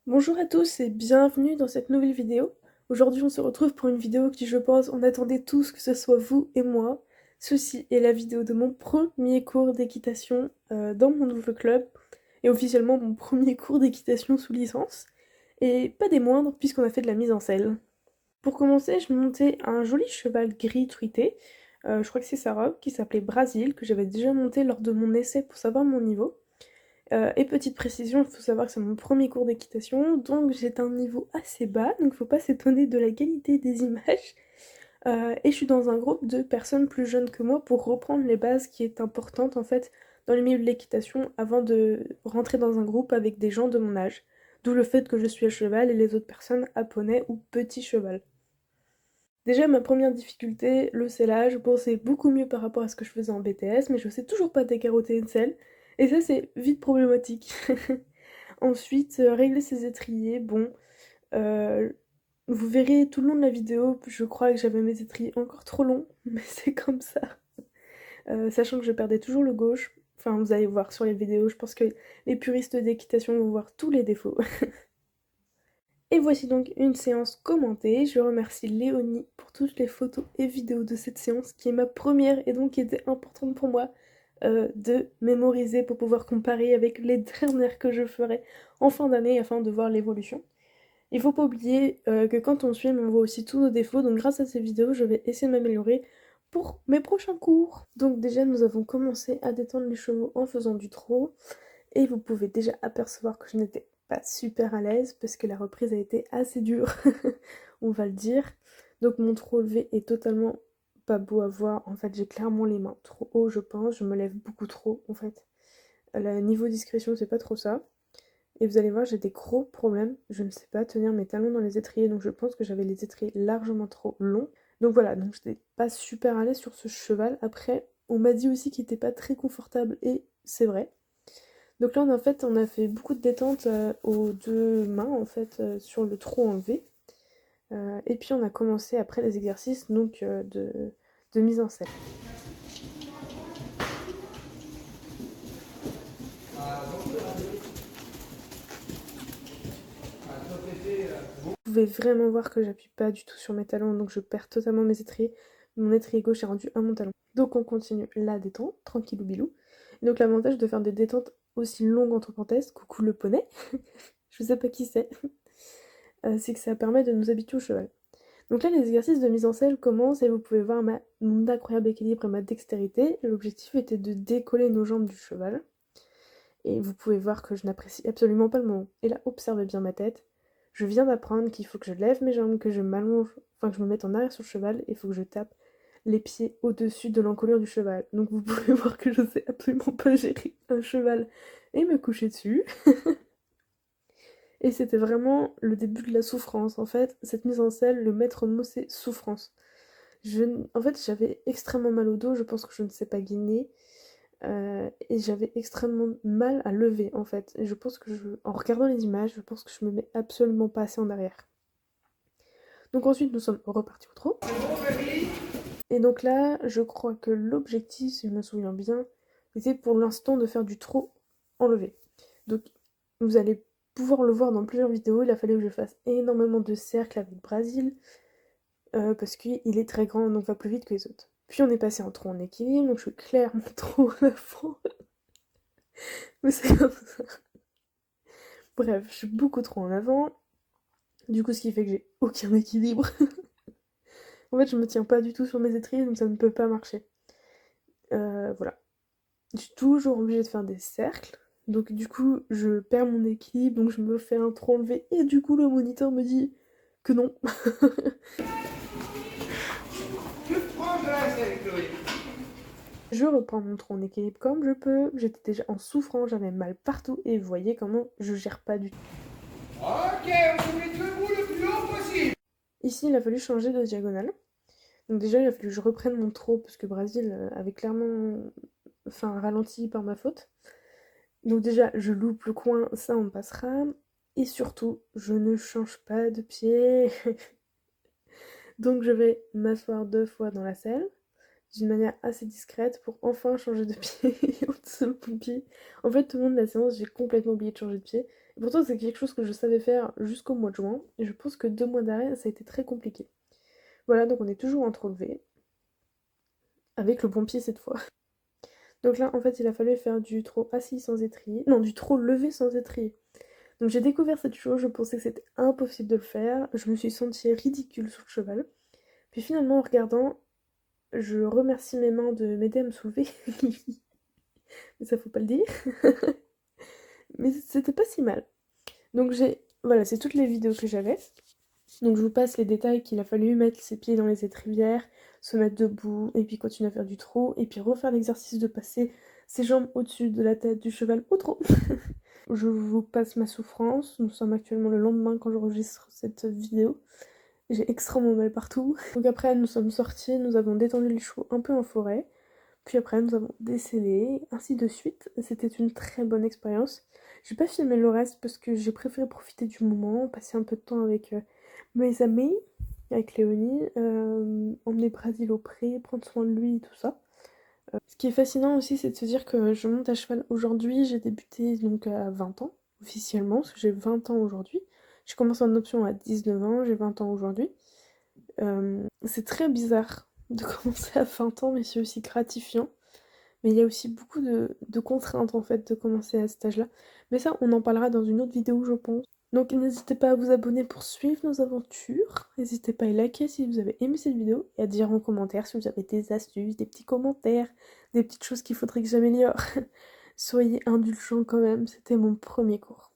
Bonjour à tous et bienvenue dans cette nouvelle vidéo. Aujourd'hui on se retrouve pour une vidéo qui je pense on attendait tous que ce soit vous et moi. Ceci est la vidéo de mon premier cours d'équitation dans mon nouveau club et officiellement mon premier cours d'équitation sous licence. Et pas des moindres puisqu'on a fait de la mise en selle. Pour commencer je montais un joli cheval gris truité, je crois que c'est sa robe qui s'appelait Brasil que j'avais déjà monté lors de mon essai pour savoir mon niveau. Et petite précision, il faut savoir que c'est mon premier cours d'équitation, donc j'ai un niveau assez bas, donc faut pas s'étonner de la qualité des images. Et je suis dans un groupe de personnes plus jeunes que moi pour reprendre les bases qui est importante en fait dans le milieu de l'équitation avant de rentrer dans un groupe avec des gens de mon âge. D'où le fait que je suis à cheval et les autres personnes à poney ou petit cheval. Déjà ma première difficulté, le sellage, bon c'est beaucoup mieux par rapport à ce que je faisais en BTS, mais je sais toujours pas décarotter une selle, et ça c'est vite problématique. Ensuite, régler ses étriers, bon, euh, vous verrez tout le long de la vidéo, je crois que j'avais mes étriers encore trop longs, mais c'est comme ça. Sachant que je perdais toujours le gauche, enfin vous allez voir sur les vidéos, je pense que les puristes d'équitation vont voir tous les défauts. Et voici donc une séance commentée. Je remercie Léonie pour toutes les photos et vidéos de cette séance qui est ma première et donc qui était importante pour moi de mémoriser pour pouvoir comparer avec les dernières que je ferai en fin d'année afin de voir l'évolution. Il faut pas oublier que quand on suit, on voit aussi tous nos défauts, donc grâce à ces vidéos, je vais essayer de m'améliorer pour mes prochains cours. Donc déjà, nous avons commencé à détendre les chevaux en faisant du trot. Et vous pouvez déjà apercevoir que je n'étais pas super à l'aise parce que la reprise a été assez dure, on va le dire. Donc mon trot levé est totalement pas beau à voir. En fait, j'ai clairement les mains trop haut, je pense. Je me lève beaucoup trop, en fait. Le niveau discrétion, c'est pas trop ça. Et vous allez voir, j'ai des gros problèmes. Je ne sais pas tenir mes talons dans les étriers, donc je pense que j'avais les étriers largement trop longs. Donc voilà, donc j'étais pas super à l'aise sur ce cheval. Après, on m'a dit aussi qu'il était pas très confortable, et c'est vrai. Donc là, on a fait beaucoup de détente aux deux mains, en fait, sur le trot enlevé. Et puis on a commencé après les exercices donc, de mise en scène. Vous pouvez vraiment voir que j'appuie pas du tout sur mes talons, donc je perds totalement mes étriers. Mon étrier gauche est rendu à mon talon. Donc on continue la détente, tranquillou bilou. Et donc l'avantage de faire des détentes aussi longues entre parenthèses, coucou le poney, je sais pas qui c'est, c'est que ça permet de nous habituer au cheval. Donc là, les exercices de mise en selle commencent et vous pouvez voir mon incroyable équilibre et ma dextérité. L'objectif était de décoller nos jambes du cheval. Et vous pouvez voir que je n'apprécie absolument pas le moment. Et là, observez bien ma tête. Je viens d'apprendre qu'il faut que je lève mes jambes, que je m'allonge, enfin que je me mette en arrière sur le cheval, et il faut que je tape les pieds au-dessus de l'encolure du cheval. Donc vous pouvez voir que je sais absolument pas gérer un cheval et me coucher dessus. Et c'était vraiment le début de la souffrance. En fait, cette mise en selle, le maître mot, c'est souffrance. En fait, j'avais extrêmement mal au dos, je pense que je ne sais pas gainer. Et j'avais extrêmement mal à lever, en fait. Et je pense que en regardant les images, je pense que je me mets absolument pas assez en arrière. Donc ensuite, nous sommes repartis au trot. Et donc là, je crois que l'objectif, si je me souviens bien, était pour l'instant de faire du trot enlevé. Donc vous allez pouvoir le voir dans plusieurs vidéos. Il a fallu que je fasse énormément de cercles avec Brasil. Parce qu'il est très grand, donc va plus vite que les autres. Puis on est passé en trot en équilibre, donc je suis clairement trop en avant. Mais c'est comme ça. Bref, je suis beaucoup trop en avant. Du coup, ce qui fait que j'ai aucun équilibre. En fait, je me tiens pas du tout sur mes étriers, donc ça ne peut pas marcher. Voilà. Je suis toujours obligée de faire des cercles. Donc du coup, je perds mon équilibre, donc je me fais un trot enlevé. Et du coup, le moniteur me dit que non. Je reprends mon trot en équilibre comme je peux. J'étais déjà en souffrance, j'avais mal partout. Et vous voyez comment je gère pas du tout. Ok, on se met debout le plus haut possible. Ici, il a fallu changer de diagonale. Donc déjà, il a fallu que je reprenne mon trot parce que Brésil avait clairement ralenti par ma faute. Donc déjà, je loupe le coin, ça on passera. Et surtout, je ne change pas de pied. Donc je vais m'asseoir 2 fois dans la selle, d'une manière assez discrète, pour enfin changer de pied au dessous de mon pied. En fait, tout le long de la séance, j'ai complètement oublié de changer de pied. Pourtant, c'est quelque chose que je savais faire jusqu'au mois de juin, et je pense que 2 mois d'arrêt, ça a été très compliqué. Voilà, donc on est toujours en relevé, avec le bon pied cette fois. Donc là, en fait, il a fallu faire du trot assis sans étrier, non, du trot levé sans étrier. Donc j'ai découvert cette chose, je pensais que c'était impossible de le faire, je me suis sentie ridicule sur le cheval. Puis finalement, en regardant, je remercie mes mains de m'aider à me soulever. Mais ça faut pas le dire. Mais c'était pas si mal. Donc voilà, c'est toutes les vidéos que j'avais. Donc je vous passe les détails qu'il a fallu mettre ses pieds dans les étrivières, se mettre debout, et puis continuer à faire du trot, et puis refaire l'exercice de passer ses jambes au-dessus de la tête du cheval au trot. Je vous passe ma souffrance. Nous sommes actuellement le lendemain quand j'enregistre cette vidéo. J'ai extrêmement mal partout. Donc après, nous sommes sortis, nous avons détendu les chevaux un peu en forêt. Puis après, nous avons décellé, ainsi de suite. C'était une très bonne expérience. J'ai pas filmé le reste parce que j'ai préféré profiter du moment, passer un peu de temps avec mes amis, avec Léonie, emmener Brésil au pré, prendre soin de lui et tout ça. Ce qui est fascinant aussi, c'est de se dire que je monte à cheval aujourd'hui. J'ai débuté donc à 20 ans, officiellement, parce que j'ai 20 ans aujourd'hui. J'ai commencé en option à 19 ans, j'ai 20 ans aujourd'hui. C'est très bizarre de commencer à 20 ans, mais c'est aussi gratifiant. Mais il y a aussi beaucoup de contraintes en fait de commencer à cet âge-là. Mais ça, on en parlera dans une autre vidéo, je pense. Donc n'hésitez pas à vous abonner pour suivre nos aventures. N'hésitez pas à liker si vous avez aimé cette vidéo et à dire en commentaire si vous avez des astuces, des petits commentaires, des petites choses qu'il faudrait que j'améliore. Soyez indulgents quand même, c'était mon premier cours.